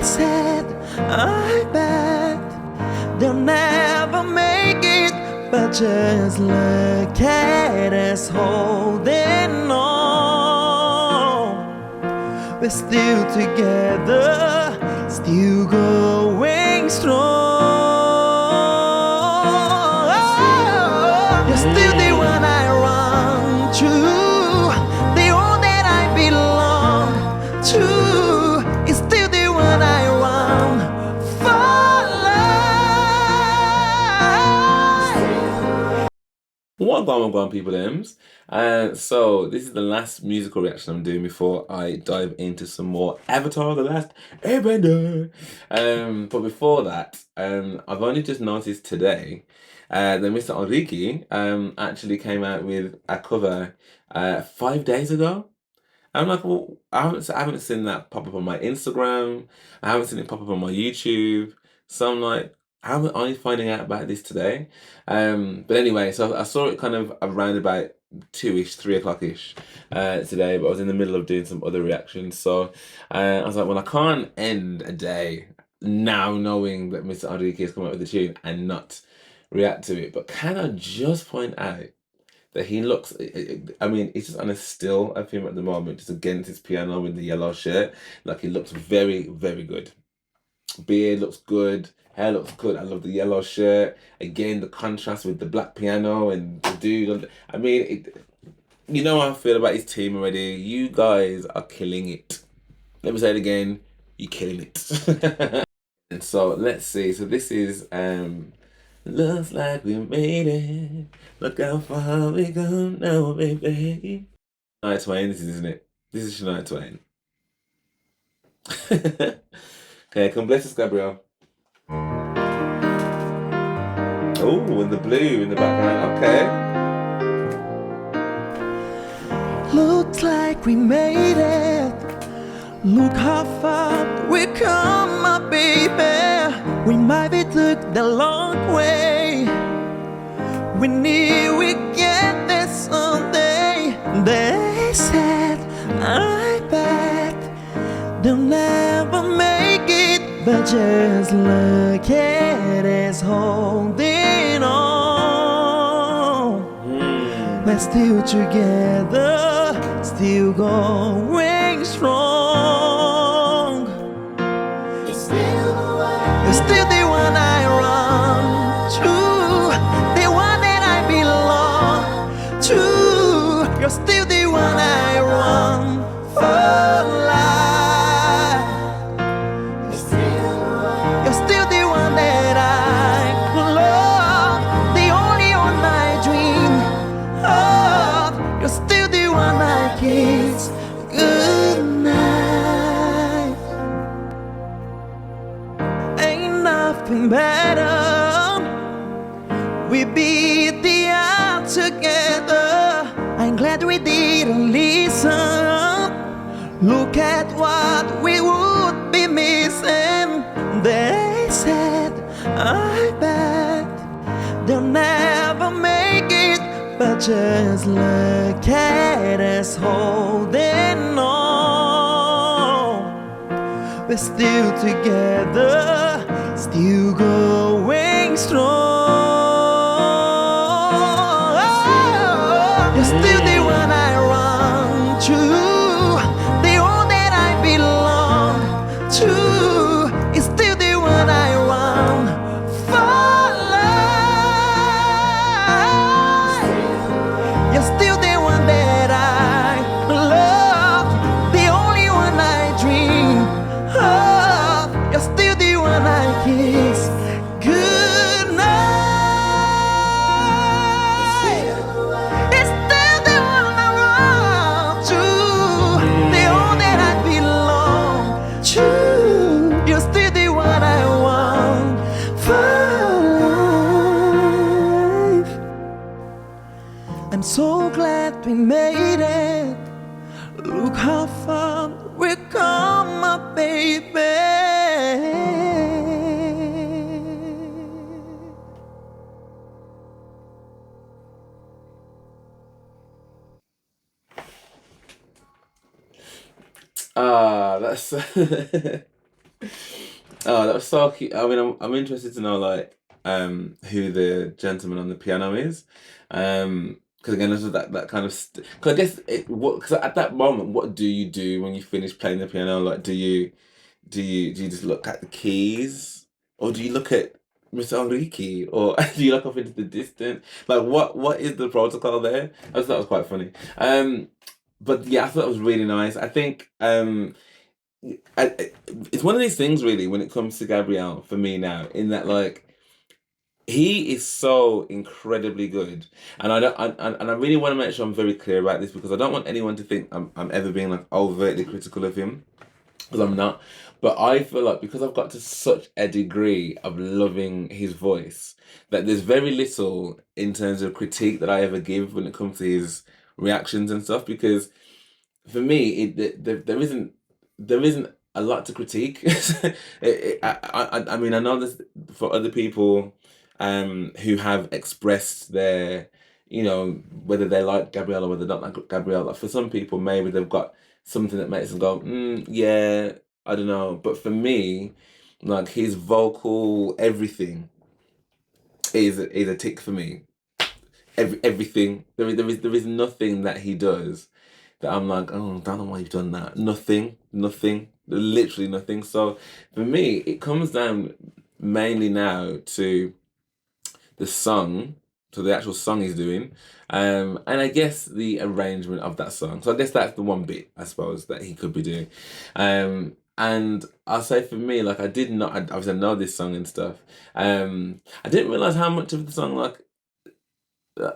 said, I bet they'll never make it, but just look at us holding on. We're still together, still going strong. You're still the one I run to, the one that I belong to. It's still the one I run for life. What going on, people, M's? So this is the last musical reaction I'm doing before I dive into some more Avatar: The Last Airbender. But before that, I've only just noticed today that Mr. Henrique actually came out with a cover 5 days ago. I'm like, well, I haven't seen that pop up on my Instagram. I haven't seen it pop up on my YouTube. So I'm like, how am I finding out about this today? But anyway, so I saw it kind of around about 2-ish, 3 o'clock-ish today, but I was in the middle of doing some other reactions. So I was like, well, I can't end a day now knowing that Mr. Enrique has come out with a tune and not react to it. But can I just point out that he looks, I mean, he's just on a still of him at the moment, just against his piano with the yellow shirt. Like, he looks very, very good. Beard looks good. Hair looks good. I love the yellow shirt. Again, the contrast with the black piano and the dude. I mean, you know how I feel about his team already. You guys are killing it. Let me say it again. You're killing it. And so, let's see. So this is, looks like we made it. Look how far we come now, baby. Shania Twain, this is, isn't it? This is Shania Twain. Okay, come bless us, Gabriel. Oh, and the blue in the background. Okay. Looks like we made it. Look how far we come, my baby. We might be took the long way. We knew we'd get there someday. They said, I bet they'll never make it, but just look at us holding on. We're still together, still going strong. You're still the one I run to, the one that I belong to. You're still the one I run for life. You're still the one that I love, the only one I dream of. You're still the one I kiss goodnight. Ain't nothing better. We beat the odds together. I'm glad we didn't listen. Look at what we would be missing. They said, I bet they'll never make it, but just look at us holding on. We're still together, still going strong. You're still the one I run to, the one that I belong to. It's still the one I run for life. You're still the one that I love, the only one I dream of. You're still the one I kiss goodnight. It's still the one I run to, the one that I belong to. You're still the one I want for life. I'm so glad we made it. Look how far we come, my baby. Ah, that's Oh, that was so cute. I mean, I'm interested to know like who the gentleman on the piano is, because again, this is that kind of because I guess because at that moment, what do you do when you finish playing the piano? Like, do you just look at the keys, or do you look at Mr. Henrique, or do you look off into the distance? Like, what is the protocol there? I just thought it was quite funny. But yeah, I thought it was really nice. I think it's one of these things really when it comes to Gabrielle for me now, in that like he is so incredibly good, and I really want to make sure I'm very clear about this because I don't want anyone to think I'm ever being like overtly critical of him, because I'm not. But I feel like because I've got to such a degree of loving his voice, that there's very little in terms of critique that I ever give when it comes to his reactions and stuff. Because for me, there isn't a lot to critique. I mean, I know this for other people, who have expressed their, whether they like Gabrielle or whether they don't like Gabrielle. Like for some people, maybe they've got something that makes them go, yeah, I don't know. But for me, like his vocal everything is a tick for me. Everything there is nothing that he does that I'm like, oh, I don't know why you've done that. Nothing, literally nothing. So for me, it comes down mainly now to the song, to the actual song he's doing, and I guess the arrangement of that song. So I guess that's the one bit I suppose that he could be doing, and I'll say for me, like I did not, obviously I know this song and stuff. I didn't realize how much of the song uh,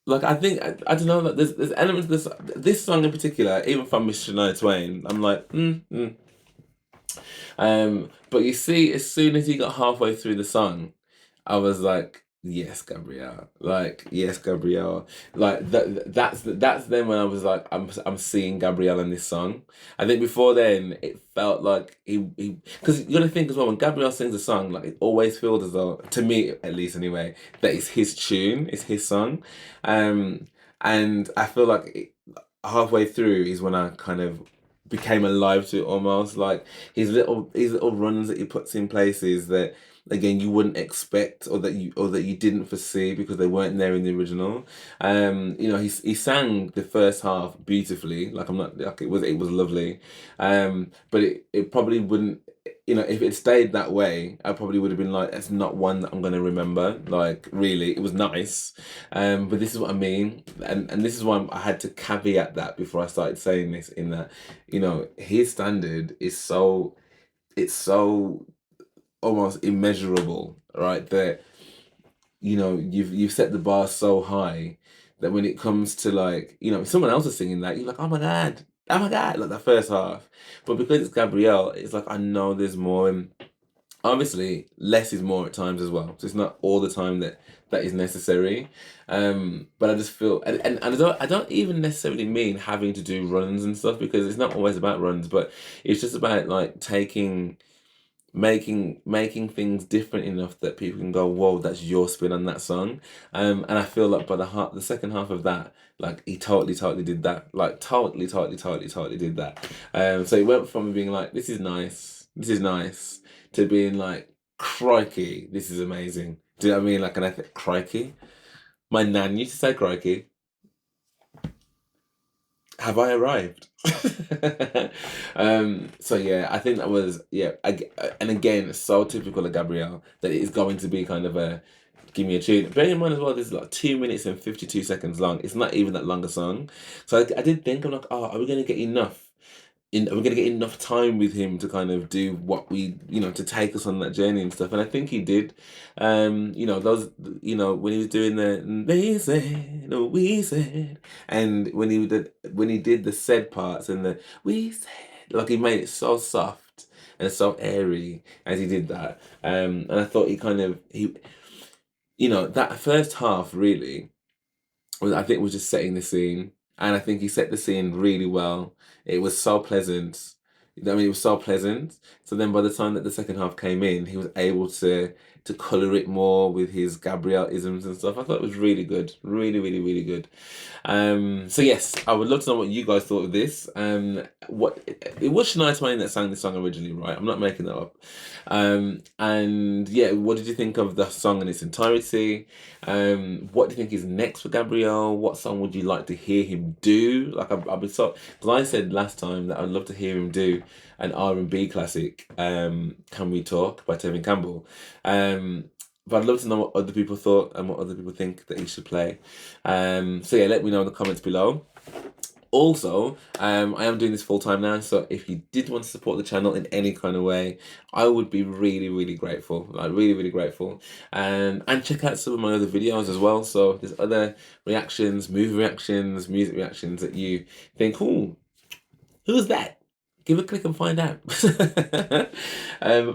like I think I don't know. Like there's elements of this song in particular, even from Miss Shania Twain. I'm like, but you see, as soon as he got halfway through the song, I was like, yes, Gabrielle. Like, yes, Gabrielle. Like that's then when I was like, I'm seeing Gabrielle in this song. I think before then it felt like he because you gotta think as well when Gabrielle sings a song, like it always feels as though, to me at least anyway, that it's his tune, it's his song. Um and I feel like halfway through is when I kind of became alive to it almost, like his little runs that he puts in places that again you wouldn't expect, or that you didn't foresee because they weren't there in the original. He sang the first half beautifully. Like I'm not like it was lovely. But it probably wouldn't, if it stayed that way, I probably would have been like, that's not one that I'm gonna remember. Like really, it was nice. But this is what I mean, and this is why I had to caveat that before I started saying this, in that, his standard is it's so almost immeasurable, right? That you've set the bar so high that when it comes to like, if someone else is singing that, you're like, oh my god, like that first half. But because it's Gabrielle, it's like I know there's more, and obviously less is more at times as well. So it's not all the time that is necessary. But I just feel, and I don't even necessarily mean having to do runs and stuff, because it's not always about runs, but it's just about like making things different enough that people can go, whoa, that's your spin on that song. And I feel like by the second half of that, like he totally did that. Like totally did that. So it went from being like, this is nice, to being like, crikey, this is amazing. Do you know what I mean? Like, and I think, crikey. My nan used to say crikey. Have I arrived? So yeah, I think that was, yeah, and again, it's so typical of Gabrielle that it is going to be kind of a give me a tune. Bear in mind as well, this is like 2 minutes and 52 seconds long. It's not even that long a song. So I did think, I'm like, oh, are we gonna get enough? Are we gonna get enough time with him to kind of do what we, to take us on that journey and stuff? And I think he did. Those, when he was doing they said, oh, we said, and when he did the said parts and the we said, like he made it so soft and so airy as he did that. And I thought that first half really I think was just setting the scene, and I think he set the scene really well. It was so pleasant. I mean, it was so pleasant. So then, by the time that the second half came in, he was able to color it more with his Gabriel isms and stuff. I thought it was really good, really, really, really good. So yes, I would love to know what you guys thought of this. What it was Shania Twain that sang this song originally, right? I'm not making that up. And yeah, what did you think of the song in its entirety? What do you think is next for Gabriel? What song would you like to hear him do? Like I've been so, because I said last time that I'd love to hear him do an R&B classic, "Can We Talk" by Tevin Campbell. But I'd love to know what other people thought and what other people think that he should play. So yeah, let me know in the comments below. Also, I am doing this full time now, so if you did want to support the channel in any kind of way, I would be really, really grateful. Like really, really grateful. And check out some of my other videos as well. So there's other reactions, movie reactions, music reactions that you think, "Ooh, who's that?" Give a click and find out. But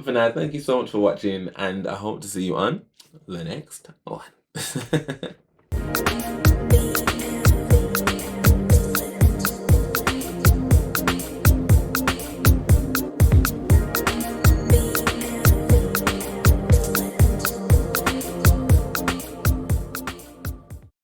for now, thank you so much for watching, and I hope to see you on the next one.